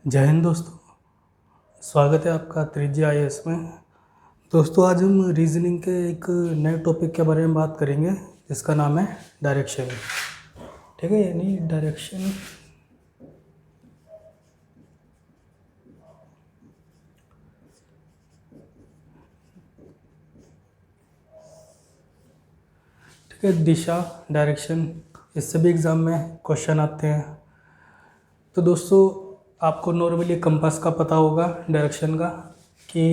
जय हिंद दोस्तों। स्वागत है आपका त्रिज्या आईएएस में। दोस्तों आज हम रीजनिंग के एक नए टॉपिक के बारे में बात करेंगे जिसका नाम है डायरेक्शन। ठीक है, यानी डायरेक्शन ठीक है, दिशा, डायरेक्शन, इससे भी एग्ज़ाम में क्वेश्चन आते हैं। तो दोस्तों आपको नॉर्मली कंपास का पता होगा डायरेक्शन का कि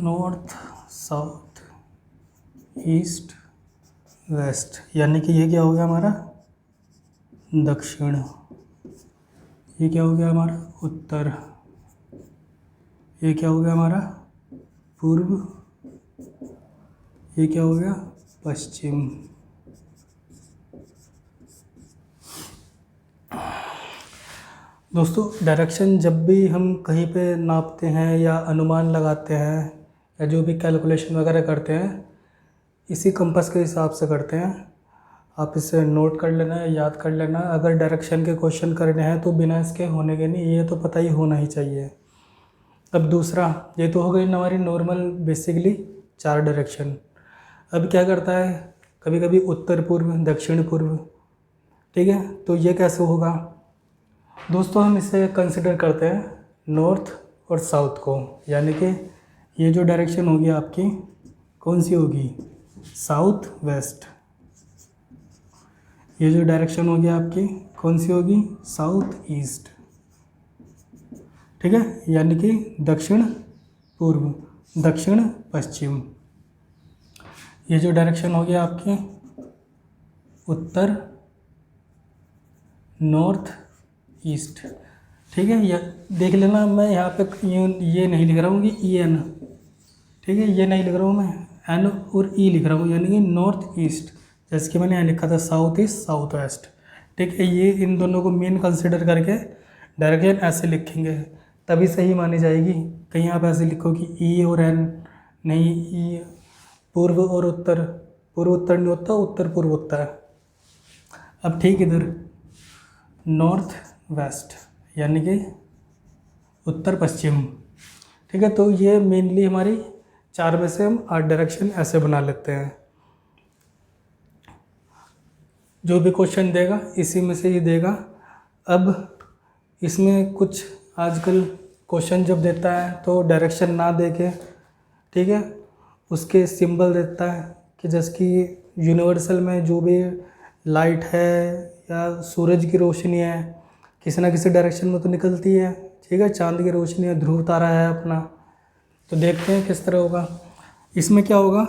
नॉर्थ, साउथ, ईस्ट, वेस्ट, यानी कि ये क्या हो गया हमारा दक्षिण, ये क्या हो गया हमारा उत्तर, ये क्या हो गया हमारा पूर्व, ये क्या हो गया पश्चिम। दोस्तों डायरेक्शन जब भी हम कहीं पे नापते हैं या अनुमान लगाते हैं या जो भी कैलकुलेशन वगैरह करते हैं इसी कंपास के हिसाब से करते हैं। आप इसे नोट कर लेना है, याद कर लेना। अगर डायरेक्शन के क्वेश्चन करने हैं तो बिना इसके होने के नहीं, ये तो पता ही होना ही चाहिए। अब दूसरा, ये तो हो गई हमारी नॉर्मल बेसिकली 4 डायरेक्शन। अब क्या करता है, कभी कभी उत्तर पूर्व, दक्षिण पूर्व। ठीक है, तो ये कैसे होगा दोस्तों, हम इसे कंसिडर करते हैं नॉर्थ और साउथ को, यानी कि ये जो डायरेक्शन होगी आपकी कौन सी होगी, साउथ वेस्ट। ये जो डायरेक्शन होगी आपकी कौन सी होगी, साउथ ईस्ट। ठीक है, यानी कि दक्षिण पूर्व, दक्षिण पश्चिम। ये जो डायरेक्शन होगी आपकी उत्तर, नॉर्थ ईस्ट। ठीक है, ये देख लेना, मैं यहाँ पे ये नहीं लिख रहा हूँ कि ई एन। ठीक है, ये नहीं लिख रहा हूँ मैं, एन और ई लिख रहा हूँ, यानी कि नॉर्थ ईस्ट। जैसे कि मैंने यहाँ लिखा था साउथ ईस्ट, साउथ वेस्ट। ठीक है, ये इन दोनों को मेन कंसिडर करके डायरेक्शन ऐसे लिखेंगे तभी सही मानी जाएगी। कहीं आप ऐसे लिखो कि ई और एन, नहीं, ई पूर्व और उत्तर, पूर्व उत्तर नहीं होता, उत्तर पूर्व होता है। अब ठीक, इधर नॉर्थ वेस्ट यानी कि उत्तर पश्चिम। ठीक है, तो ये मेनली हमारी 4 में से हम 8 डायरेक्शन ऐसे बना लेते हैं। जो भी क्वेश्चन देगा इसी में से ही देगा। अब इसमें कुछ आजकल क्वेश्चन जब देता है तो डायरेक्शन ना दे के, ठीक है, उसके सिंबल देता है कि जैसे कि यूनिवर्सल में जो भी लाइट है या सूरज की रोशनी है किसी ना किसी डायरेक्शन में तो निकलती है। ठीक है, चांद की रोशनी है, ध्रुव तारा है अपना। तो देखते हैं किस तरह होगा। इसमें क्या होगा,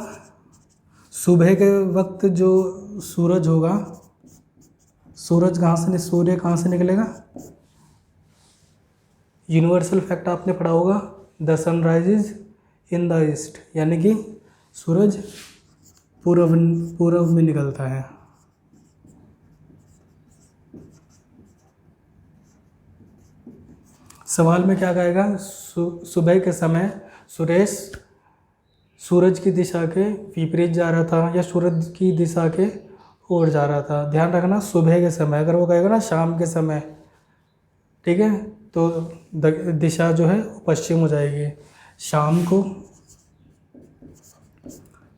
सुबह के वक्त जो सूरज होगा, सूरज सूर्य कहाँ से निकलेगा, यूनिवर्सल फैक्ट आपने पढ़ा होगा, the sunrise in the east, यानी कि सूरज पूर्व में निकलता है। सवाल में क्या कहेगा, सुबह के समय सुरेश सूरज की दिशा के विपरीत जा रहा था या सूरज की दिशा के ओर जा रहा था। ध्यान रखना सुबह के समय, अगर वो कहेगा ना शाम के समय, ठीक है, तो दिशा जो है पश्चिम हो जाएगी। शाम को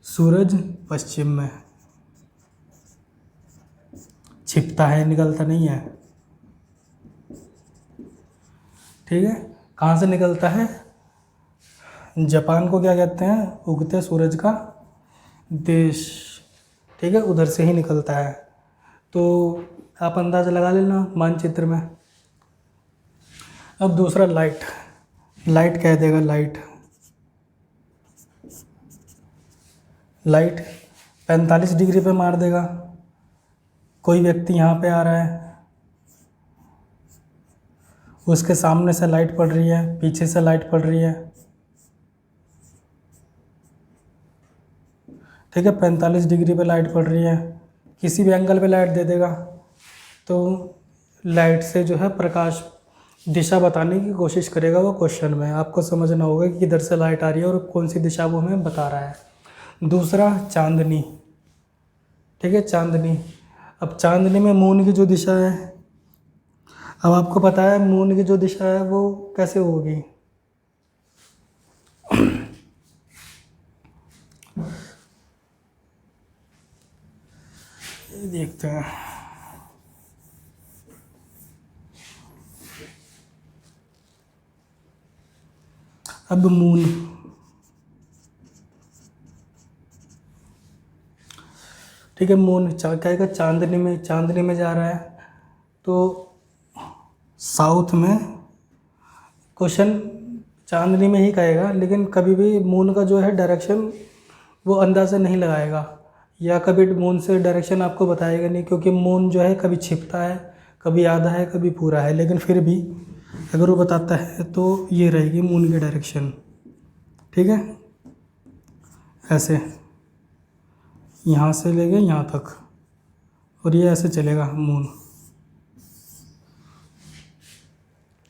सूरज पश्चिम में छिपता है, निकलता नहीं है। ठीक है, कहाँ से निकलता है, जापान को क्या कहते हैं, उगते सूरज का देश। ठीक है, उधर से ही निकलता है। तो आप अंदाज़ा लगा लेना मानचित्र में। अब दूसरा लाइट, लाइट कह देगा, लाइट 45 डिग्री पे मार देगा। कोई व्यक्ति यहाँ पे आ रहा है, उसके सामने से लाइट पड़ रही है, पीछे से लाइट पड़ रही है। ठीक है, 45 डिग्री पे लाइट पड़ रही है, किसी भी एंगल पे लाइट दे देगा तो लाइट से जो है प्रकाश दिशा बताने की कोशिश करेगा वो क्वेश्चन में। आपको समझना होगा कि किधर से लाइट आ रही है और कौन सी दिशा वो हमें बता रहा है। दूसरा चांदनी, ठीक है, चांदनी। अब चांदनी में मून की जो दिशा है, अब आपको पता है मून की जो दिशा है वो कैसे होगी। ये देखते हैं। अब मून, ठीक है, मून क्या कहेगा, चांदनी में जा रहा है तो साउथ में, क्वेश्चन चांदनी में ही कहेगा, लेकिन कभी भी मून का जो है डायरेक्शन वो अंदाज़ा नहीं लगाएगा, या कभी मून से डायरेक्शन आपको बताएगा नहीं, क्योंकि मून जो है कभी छिपता है, कभी आधा है, कभी पूरा है, लेकिन फिर भी अगर वो बताता है तो ये रहेगी मून की डायरेक्शन। ठीक है, ऐसे यहाँ से लेके यहाँ तक, और ये ऐसे चलेगा मून।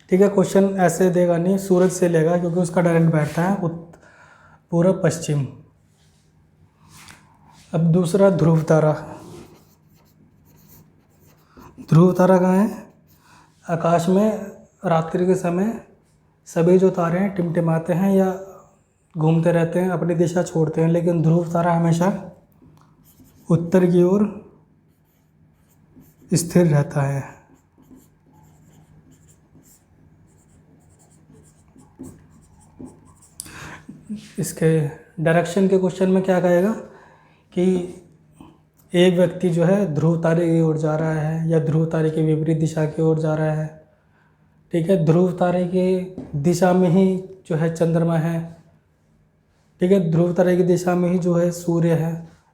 ठीक है, क्वेश्चन ऐसे देगा नहीं, सूरज से लेगा, क्योंकि उसका डायरेक्ट बैठता है पूरब पश्चिम। अब दूसरा ध्रुव तारा। ध्रुव तारा कहाँ है? आकाश में रात्रि के समय सभी जो तारे हैं टिमटिमाते हैं या घूमते रहते हैं, अपनी दिशा छोड़ते हैं, लेकिन ध्रुव तारा हमेशा उत्तर की ओर स्थिर रहता है। इसके डायरेक्शन के क्वेश्चन में क्या कहेगा कि एक व्यक्ति जो है ध्रुव तारे की ओर जा रहा है या ध्रुव तारे की विपरीत दिशा की ओर जा रहा है। ठीक है, ध्रुव तारे की दिशा में ही जो है चंद्रमा है। ठीक है, ध्रुव तारे की दिशा में ही जो है सूर्य है,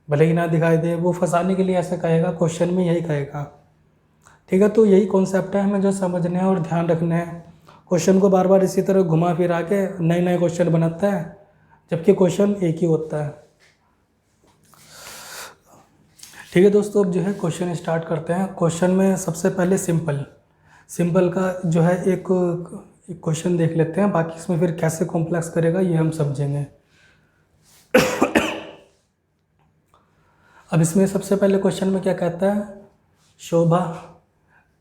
भले ही ना दिखाई दे। वो फंसाने के लिए ऐसा कहेगा, क्वेश्चन में यही कहेगा। ठीक है, तो यही कॉन्सेप्ट है हमें जो समझने हैं और ध्यान रखने हैं। क्वेश्चन को बार बार इसी तरह घुमा फिरा के नए नए क्वेश्चन बनाता है, जबकि क्वेश्चन एक ही होता है। ठीक है दोस्तों, अब जो है क्वेश्चन स्टार्ट करते हैं। क्वेश्चन में सबसे पहले सिंपल का जो है एक क्वेश्चन देख लेते हैं, बाकी इसमें फिर कैसे कॉम्प्लेक्स करेगा ये हम समझेंगे। अब इसमें सबसे पहले क्वेश्चन में क्या कहता है, शोभा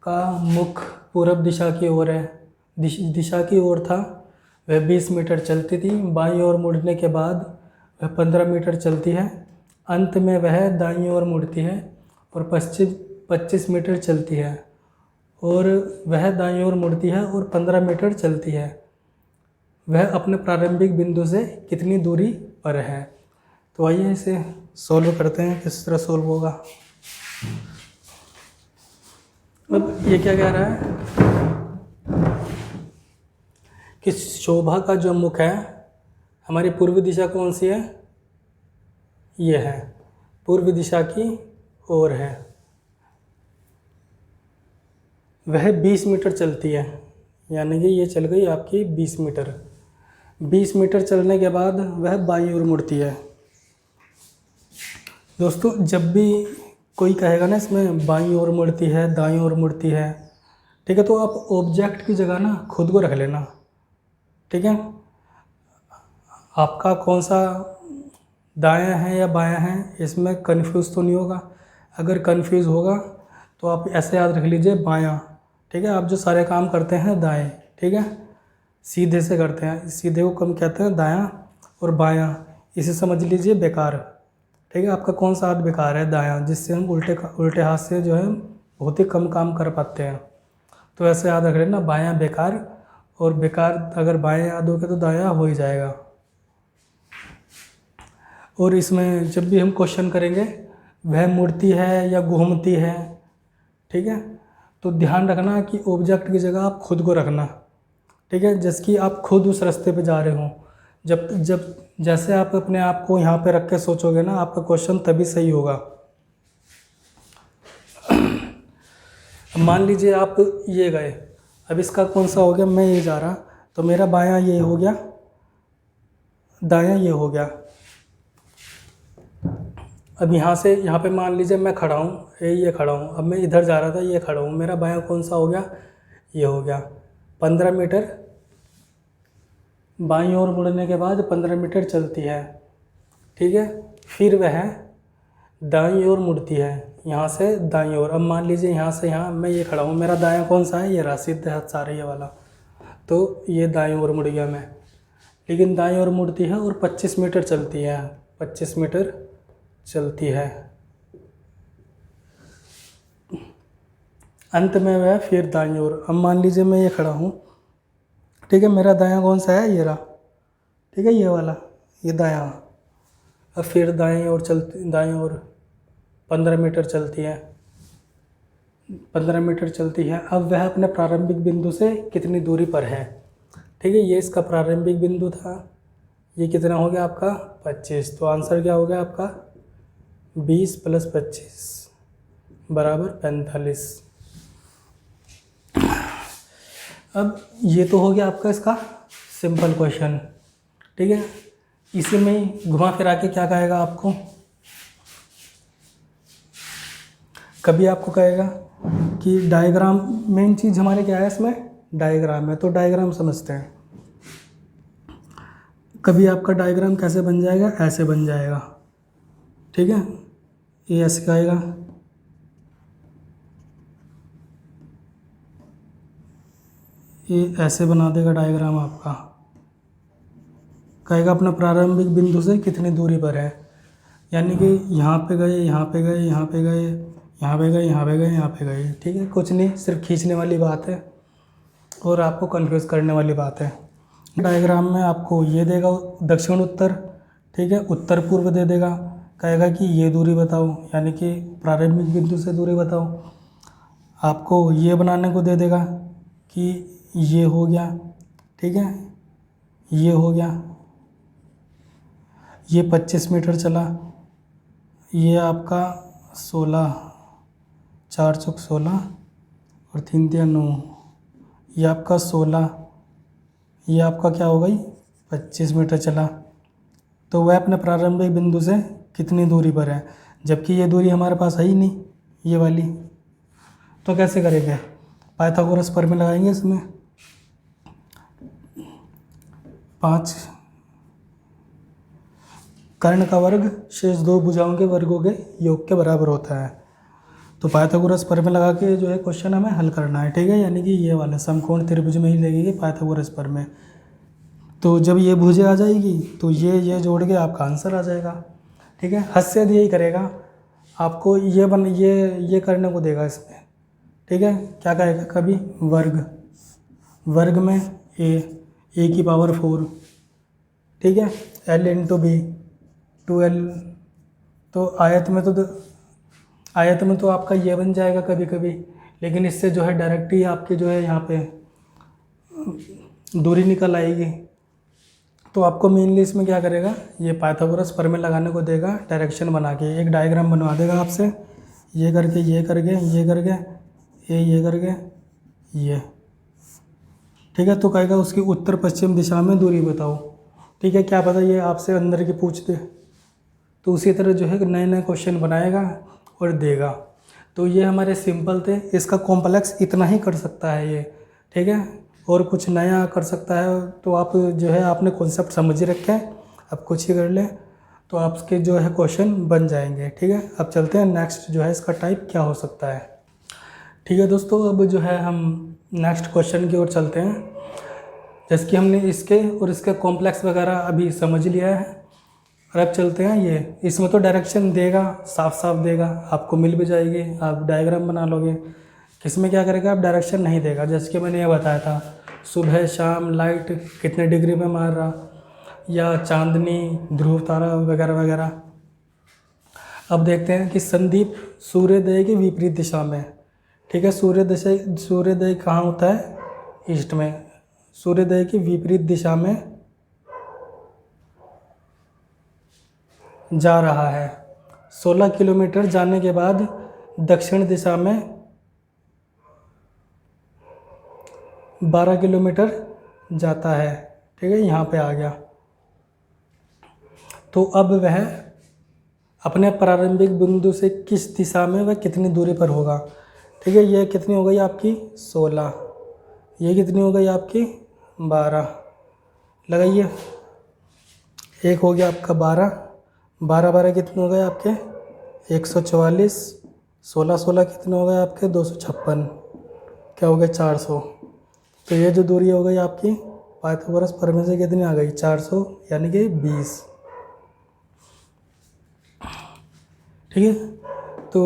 का मुख पूरब दिशा की ओर है, दिशा की ओर था। वह 20 मीटर चलती थी, बाईं ओर मुड़ने के बाद वह 15 मीटर चलती है, अंत में वह दाईं ओर मुड़ती है और 25 मीटर चलती है, और वह दाईं ओर मुड़ती है और 15 मीटर चलती है। वह अपने प्रारंभिक बिंदु से कितनी दूरी पर है? तो आइए इसे सॉल्व करते हैं, किस तरह सॉल्व होगा। अब ये क्या कह रहा है कि शोभा का जो मुख है, हमारी पूर्व दिशा कौन सी है? ये है, पूर्व दिशा की ओर है। वह 20 मीटर चलती है, यानी कि ये चल गई आपकी 20 मीटर। 20 मीटर चलने के बाद वह बाईं ओर मुड़ती है। दोस्तों, जब भी कोई कहेगा ना इसमें बाईं ओर मुड़ती है, दाईं ओर मुड़ती है, ठीक है, तो आप ऑब्जेक्ट की जगह ना खुद को रख लेना। ठीक है, आपका कौन सा दायां है या बायां है इसमें कंफ्यूज तो नहीं होगा। अगर कंफ्यूज होगा तो आप ऐसे याद रख लीजिए, बायां। ठीक है, आप जो सारे काम करते हैं दाएं, ठीक है, सीधे से करते हैं, सीधे को कम कहते हैं दायां, और बायां इसे समझ लीजिए बेकार। ठीक है, आपका कौन सा हाथ बेकार है? दायां, जिससे हम उल्टे हाथ से जो है बहुत ही कम काम कर पाते हैं। तो ऐसे याद रख लेना, बायां बेकार, और बेकार अगर बायां याद हो गया तो दायां हो ही जाएगा। और इसमें जब भी हम क्वेश्चन करेंगे वह मुड़ती है या घूमती है, ठीक है, तो ध्यान रखना कि ऑब्जेक्ट की जगह आप खुद को रखना। ठीक है, जैसे कि आप खुद उस रास्ते पे जा रहे हो, जब जैसे आप अपने आप को यहाँ पे रख के सोचोगे ना, आपका क्वेश्चन तभी सही होगा। मान लीजिए आप ये गए, अब इसका कौन सा हो गया, मैं ये जा रहा, तो मेरा बायां ये हो गया, दायां ये हो गया। अब यहाँ से यहाँ पे मान लीजिए मैं खड़ा हूँ, ये खड़ा हूँ, अब मैं इधर जा रहा था, ये खड़ा हूँ, मेरा बायां कौन सा हो गया, ये हो गया। 15 मीटर बाईं ओर मुड़ने के बाद 15 मीटर चलती है, ठीक है। फिर वह दाईं ओर मुड़ती है, यहाँ से दाईं ओर। अब मान लीजिए यहाँ से यहाँ मैं ये खड़ा हूँ, मेरा दायां कौन सा है, ये रहा, सीधे हाथ सारा ये वाला। तो ये दाईं ओर मुड़ गया मैं, लेकिन दाईं ओर मुड़ती है और 25 मीटर चलती है, 25 मीटर चलती है। अंत में वह फिर दाईं ओर। अब मान लीजिए मैं ये खड़ा हूँ, ठीक है, मेरा दायां कौन सा है, ये रहा, ठीक है, ये वाला, ये दायां। अब फिर दाईं ओर चलती, दाईं ओर 15 मीटर चलती है, 15 मीटर चलती है। अब वह अपने प्रारंभिक बिंदु से कितनी दूरी पर है, ठीक है। ये इसका प्रारंभिक बिंदु था, ये कितना हो गया आपका 25। तो आंसर क्या हो गया आपका 20 + 25 = 45। अब ये तो हो गया आपका इसका सिंपल क्वेश्चन, ठीक है। इसी में ही घुमा फिरा के क्या कहेगा आपको, कभी आपको कहेगा कि डायग्राम, मेन चीज़ हमारे क्या है इसमें, डायग्राम है। तो डायग्राम समझते हैं। कभी आपका डायग्राम कैसे बन जाएगा, ऐसे बन जाएगा, ठीक है। ये ऐसे कहेगा, ये ऐसे बना देगा डायग्राम आपका। कहेगा अपना प्रारंभिक बिंदु से कितनी दूरी पर है, यानी कि यहाँ पे गए, यहाँ पे गए, यहाँ पे गए, यहाँ पे गए, यहाँ पे गए, यहाँ पे गए, ठीक है। कुछ नहीं, सिर्फ खींचने वाली बात है और आपको कंफ्यूज करने वाली बात है। डायग्राम में आपको ये देगा दक्षिण उत्तर, ठीक है, उत्तर पूर्व दे देगा। कहेगा कि ये दूरी बताओ, यानी कि प्रारंभिक बिंदु से दूरी बताओ। आपको ये बनाने को दे देगा कि ये हो गया, ठीक है, ये हो गया, ये 25 मीटर चला, ये आपका 16, 4 चौक 16 और 3 तिया 9, ये आपका 16, ये आपका क्या हो गई 25 मीटर चला। तो वह अपने प्रारंभिक बिंदु से कितनी दूरी पर है, जबकि ये दूरी हमारे पास है ही नहीं, ये वाली। तो कैसे करेंगे, पाइथागोरस प्रमेय लगाएंगे इसमें। 5 कर्ण का वर्ग शेष 2 भुजाओं के वर्गों के योग के बराबर होता है। तो पाइथागोरस प्रमेय लगा के जो है क्वेश्चन हमें हल करना है, ठीक है। यानी कि ये वाला समकोण त्रिभुज में ही लगेगी पाइथागोरस प्रमेय। तो जब ये भुजा आ जाएगी तो ये जोड़ के आपका आंसर आ जाएगा, ठीक है। हद से यही करेगा, आपको ये करने को देगा इसमें, ठीक है। क्या कहेगा, कभी वर्ग में a की पावर 4, ठीक है, l × b 2l। तो आयत में तो आपका ये बन जाएगा कभी कभी, लेकिन इससे जो है डायरेक्ट ही आपके जो है यहाँ पे दूरी निकल आएगी। तो आपको मेनली इसमें क्या करेगा, ये पाइथागोरस प्रमेय लगाने को देगा, डायरेक्शन बना के एक डायग्राम बनवा देगा आपसे, ये करके ये करके ये करके ये करके ये, ठीक है। तो कहेगा उसकी उत्तर पश्चिम दिशा में दूरी बताओ, ठीक है। क्या पता ये आपसे अंदर की पूछ दे। तो उसी तरह जो है नए नए क्वेश्चन बनाएगा और देगा। तो ये हमारे सिंपल थे, इसका कॉम्प्लेक्स इतना ही कर सकता है ये, ठीक है, और कुछ नया कर सकता है। तो आप जो है आपने कॉन्सेप्ट समझ ही रखे हैं, अब कुछ ही कर लें तो आपके जो है क्वेश्चन बन जाएंगे, ठीक है। अब चलते हैं नेक्स्ट जो है इसका टाइप क्या हो सकता है, ठीक है दोस्तों। अब जो है हम नेक्स्ट क्वेश्चन की ओर चलते हैं। जैसे कि हमने इसके और इसके कॉम्प्लेक्स वगैरह अभी समझ लिया है, और अब चलते हैं ये, इसमें तो डायरेक्शन देगा, साफ साफ देगा, आपको मिल भी जाएगी, आप डायग्राम बना लोगे। इसमें क्या करेगा, आप डायरेक्शन नहीं देगा। जैसे कि मैंने ये बताया था, सुबह शाम लाइट कितने डिग्री में मार रहा, या चांदनी, ध्रुव तारा वगैरह वगैरह। अब देखते हैं कि संदीप सूर्योदय की विपरीत दिशा में, ठीक है। सूर्योदय कहाँ होता है, ईस्ट में। सूर्योदय की विपरीत दिशा में जा रहा है, 16 किलोमीटर जाने के बाद दक्षिण दिशा में 12 किलोमीटर जाता है, ठीक है, यहाँ पे आ गया। तो अब वह अपने प्रारंभिक बिंदु से किस दिशा में वह कितनी दूरी पर होगा, ठीक है। ये कितनी हो गई आपकी 16, ये कितनी हो गई आपकी 12, लगाइए। एक हो गया आपका 12, 12 12 कितने हो गए आपके 144, 16 16 कितने हो गए आपके 256, क्या हो गए 400। तो ये जो दूरी हो गई आपकी पाइथागोरस प्रमेय से कितनी आ गई 400, यानी कि 20। ठीक है, तो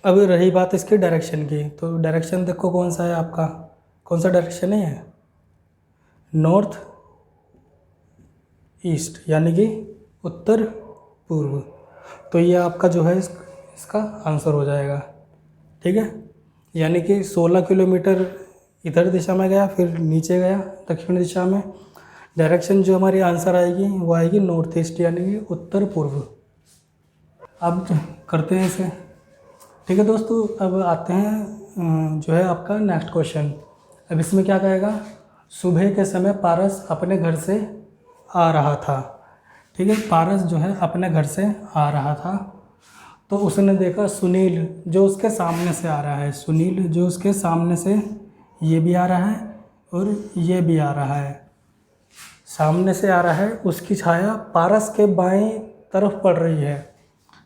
अब रही बात इसकी डायरेक्शन की, तो डायरेक्शन देखो कौन सा है आपका, कौन सा डायरेक्शन है ये, नॉर्थ ईस्ट, यानी कि उत्तर पूर्व। तो ये आपका जो है इसका आंसर हो जाएगा। ठीक है, यानी कि 16 किलोमीटर इधर दिशा में गया, फिर नीचे गया दक्षिण दिशा में। डायरेक्शन जो हमारी आंसर आएगी वो आएगी नॉर्थ ईस्ट, यानी कि उत्तर पूर्व। अब करते हैं इसे। ठीक है दोस्तों, अब आते हैं जो है आपका नेक्स्ट क्वेश्चन। अब इसमें क्या कहेगा, सुबह के समय पारस अपने घर से आ रहा था। ठीक है, पारस जो है अपने घर से आ रहा था, तो उसने देखा सुनील जो उसके सामने से आ रहा है, सुनील जो उसके सामने से ये भी आ रहा है और ये भी आ रहा है, सामने से आ रहा है, उसकी छाया पारस के बाएं तरफ पड़ रही है।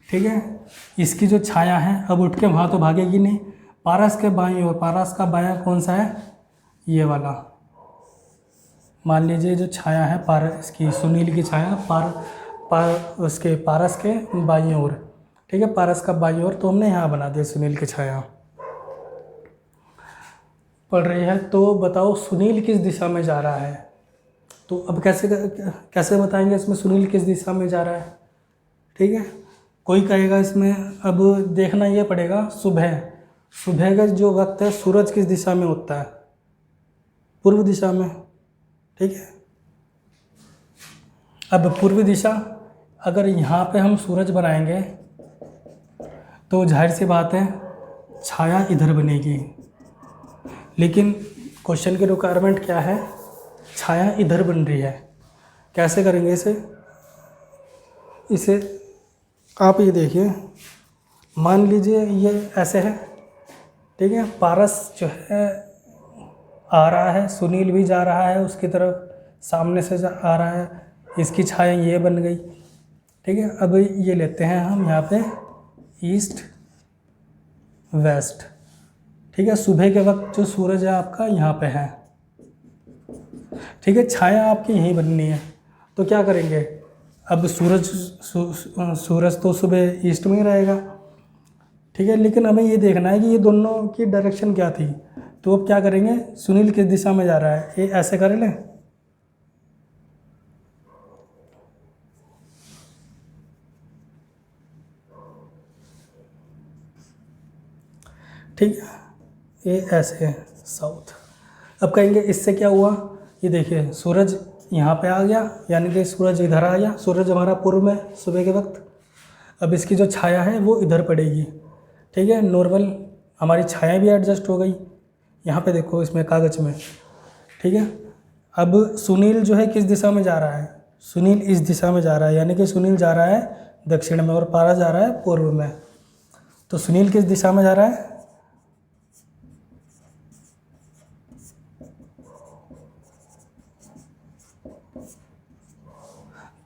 ठीक है, इसकी जो छाया है, अब उठ के वहाँ तो भागेगी नहीं, पारस के बाईं ओर, पारस का बायां कौन सा है, ये वाला। मान लीजिए जो छाया है पारस की, सुनील की छाया उसके पारस के बाईं ओर। ठीक है, पारस का बाईं ओर, तो हमने यहाँ बना दिया सुनील की छाया पड़ रही है। तो बताओ सुनील किस दिशा में जा रहा है। तो अब कैसे बताएंगे इसमें सुनील किस दिशा में जा रहा है। ठीक है, कोई कहेगा इसमें, अब देखना ये पड़ेगा, सुबह सुबह का जो वक्त है सूरज किस दिशा में होता है, पूर्व दिशा में। ठीक है, अब पूर्व दिशा, अगर यहाँ पे हम सूरज बनाएंगे तो जाहिर सी बात है छाया इधर बनेगी, लेकिन क्वेश्चन की रिक्वायरमेंट क्या है, छाया इधर बन रही है। कैसे करेंगे इसे आप ये देखिए, मान लीजिए ये ऐसे है। ठीक है, पारस जो है आ रहा है, सुनील भी जा रहा है उसकी तरफ, सामने से आ रहा है, इसकी छाया ये बन गई। ठीक है, अब ये लेते हैं हम यहाँ पे ईस्ट वेस्ट। ठीक है, सुबह के वक्त जो सूरज है आपका यहाँ पे है। ठीक है, छाया आपकी यहीं बननी है, तो क्या करेंगे, अब सूरज तो सुबह ईस्ट में ही रहेगा। ठीक है, लेकिन हमें ये देखना है कि ये दोनों की डायरेक्शन क्या थी। तो अब क्या करेंगे, सुनील किस दिशा में जा रहा है, ये ऐसे कर लें। ठीक है, ये ऐसे है साउथ। अब कहेंगे इससे क्या हुआ, ये देखिए सूरज यहाँ पे आ गया, यानी कि सूरज इधर आ गया, सूरज हमारा पूर्व में सुबह के वक्त। अब इसकी जो छाया है वो इधर पड़ेगी। ठीक है, नॉर्मल हमारी छाया भी एडजस्ट हो गई। यहाँ पे देखो इसमें कागज में। ठीक है, अब सुनील जो है किस दिशा में जा रहा है, सुनील इस दिशा में जा रहा है, यानी कि सुनील जा रहा है दक्षिण में और पारस जा रहा है पूर्व में। तो सुनील किस दिशा में जा रहा है,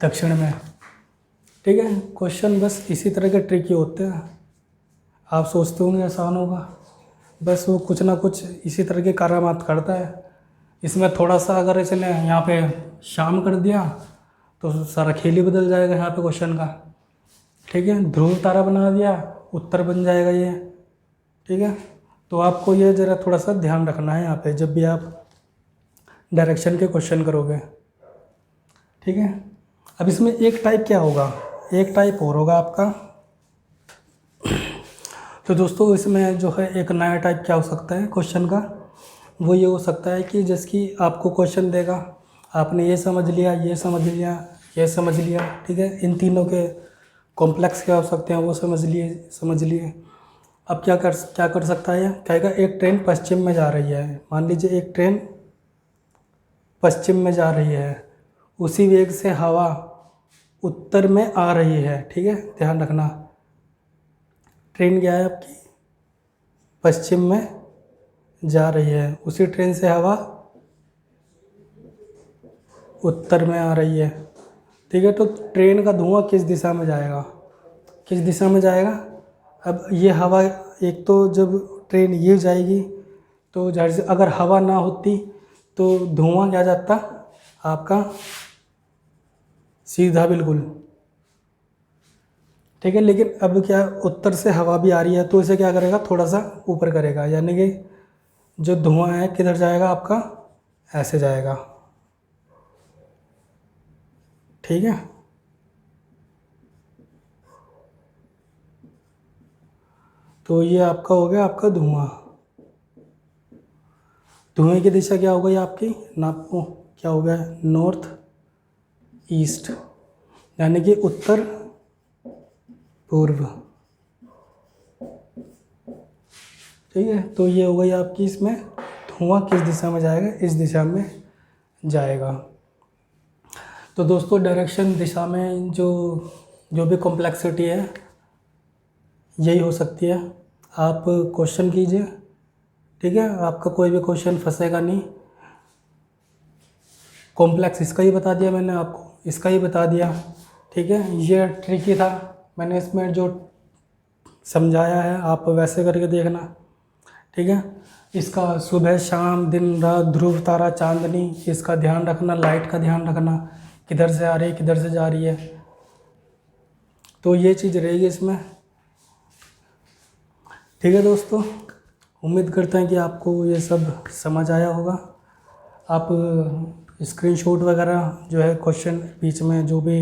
दक्षिण में। ठीक है, क्वेश्चन बस इसी तरह के ट्रिकी होते हैं। आप सोचते होंगे आसान होगा, बस वो कुछ ना कुछ इसी तरह के करामात करता है। इसमें थोड़ा सा अगर इसने यहाँ पे शाम कर दिया तो सारा खेल ही बदल जाएगा यहाँ पे क्वेश्चन का। ठीक है, ध्रुव तारा बना दिया, उत्तर बन जाएगा ये। ठीक है, तो आपको ये ज़रा थोड़ा सा ध्यान रखना है यहाँ पे जब भी आप डायरेक्शन के क्वेश्चन करोगे। ठीक है, अब इसमें एक टाइप क्या होगा, एक टाइप और होगा आपका। तो दोस्तों इसमें जो है एक नया टाइप क्या हो सकता है क्वेश्चन का, वो ये हो सकता है कि जिसकी आपको क्वेश्चन देगा, आपने ये समझ लिया, ये समझ लिया, ये समझ लिया। ठीक है, इन तीनों के कॉम्प्लेक्स क्या हो सकते हैं वो समझ लिए। अब क्या कर सकता है, कहेगा एक ट्रेन पश्चिम में जा रही है। मान लीजिए एक ट्रेन पश्चिम में जा रही है, उसी वेग से हवा उत्तर में आ रही है। ठीक है, ध्यान रखना, ट्रेन क्या है आपकी पश्चिम में जा रही है, उसी ट्रेन से हवा उत्तर में आ रही है। ठीक है, तो ट्रेन का धुआं किस दिशा में जाएगा, किस दिशा में जाएगा। अब ये हवा, एक तो जब ट्रेन ये जाएगी तो जाहिर से अगर हवा ना होती तो धुआं क्या जाता आपका सीधा बिल्कुल। ठीक है, लेकिन अब क्या उत्तर से हवा भी आ रही है तो इसे क्या करेगा, थोड़ा सा ऊपर करेगा, यानी कि जो धुआं है किधर जाएगा आपका, ऐसे जाएगा। ठीक है, तो ये आपका हो गया आपका धुआं। धुएं की दिशा क्या हो गई आपकी, नापो क्या हो गया, नॉर्थ ईस्ट, यानी कि उत्तर पूर्व। ठीक है, तो ये हो गई आपकी, इसमें धुआं किस दिशा में जाएगा, इस दिशा में जाएगा। तो दोस्तों डायरेक्शन दिशा में जो भी कॉम्प्लेक्सिटी है यही हो सकती है। आप क्वेश्चन कीजिए, ठीक है, आपका कोई भी क्वेश्चन फंसेगा नहीं। कॉम्प्लेक्स इसका ही बता दिया मैंने आपको, इसका ही बता दिया। ठीक है, ये ट्रिकी था, मैंने इसमें जो समझाया है आप वैसे करके देखना। ठीक है, इसका सुबह शाम दिन रात ध्रुव तारा चांदनी, इसका ध्यान रखना, लाइट का ध्यान रखना, किधर से आ रही है किधर से जा रही है, तो ये चीज़ रहेगी इसमें। ठीक है दोस्तों, उम्मीद करते हैं कि आपको ये सब समझ आया होगा। आप स्क्रीनशॉट वगैरह जो है क्वेश्चन बीच में जो भी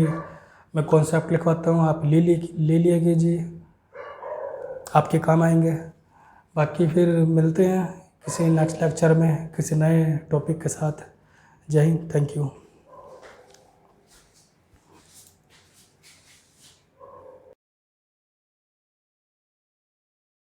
मैं कॉन्सेप्ट लिखवाता हूँ आप ले लिया कीजिए, आपके काम आएंगे। बाकी फिर मिलते हैं किसी नेक्स्ट लेक्चर में किसी नए टॉपिक के साथ। जय हिंद, थैंक यू।